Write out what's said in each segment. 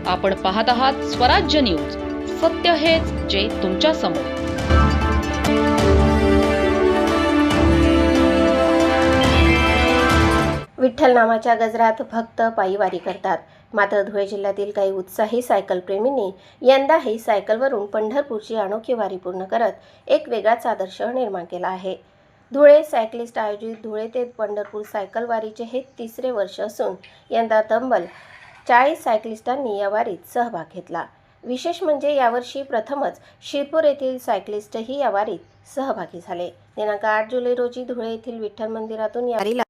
आपण पाहत आहात स्वराज्य न्यूज. सत्य हेच जे तुमच्या समोर. विठ्ठल नामाच्या गजरात भक्त पायीवारी करतात. मात्र धुळे जिल्ह्यातील काही उत्साही सायकल प्रेमींनी यंदाही सायकलवरून पंढरपूरची अनोखी वारी पूर्ण करत एक वेगळाच आदर्श निर्माण केला आहे. धुळे सायकलिस्ट आयोजित धुळे ते पंढरपूर सायकल वारीचे हे तिसरे वर्ष असून यंदा तब्बल 40 सायकलिस्टांनी या वारीत सहभाग घेतला. विशेष म्हणजे यावर्षी प्रथमच शिरपूर येथील सायकलिस्टही या वारीत सहभागी झाले. दिनांक 8 जुलै रोजी धुळे येथील विठ्ठल मंदिरातून या वारीला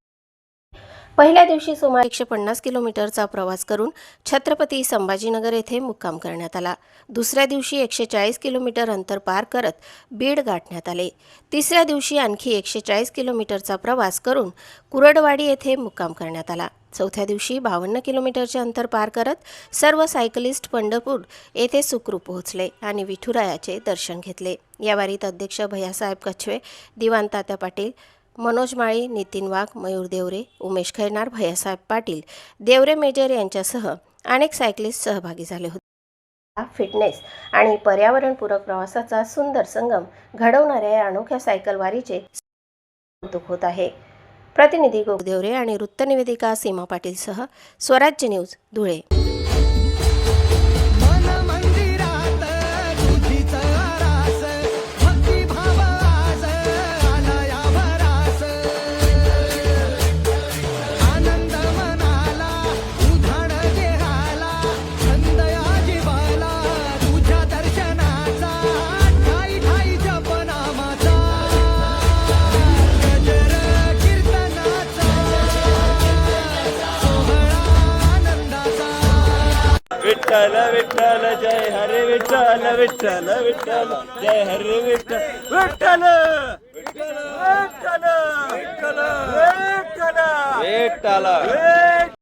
पहिल्या दिवशी सुमारे 150 किलोमीटरचा प्रवास करून छत्रपती संभाजीनगर येथे मुक्काम करण्यात आला. दुसऱ्या दिवशी 140 किलोमीटर अंतर पार करत बीड गाठण्यात आले. तिसऱ्या दिवशी आणखी 140 किलोमीटरचा प्रवास करून कुरडवाडी येथे मुक्काम करण्यात आला. चौथ्या दिवशी 52 किलोमीटरचे अंतर पार करत सर्व सायकलिस्ट पंढरपूर येथे सुखरूप पोहोचले आणि विठुरायाचे दर्शन घेतले. या वारीत अध्यक्ष भैयासाहेब कछवे, दिवाण तात्या पाटील, मनोज माळी, नितीन वाघ, मयूर देवरे, उमेश खैरनार, भैयासाहेब पाटील, देवरे मेजर यांच्यासह अनेक सायकलिस्ट सहभागी झाले होते. फिटनेस आणि पर्यावरणपूरक प्रवासाचा सुंदर संगम घडवणाऱ्या या अनोख्या सायकल वारीचे कौतुक होत आहे. प्रतिनिधी गोग देवरे आणि वृत्तनिवेदिका सीमा पाटीलसह स्वराज्य न्यूज धुळे. विठ्ठल विठ्ठल जय हरे विठ्ठल विठ्ठल विठ्ठल जय हरे विठ्ठल विठ्ठल विठ्ठल विठ्ठल विठ्ठल विठ्ठल विठ्ठल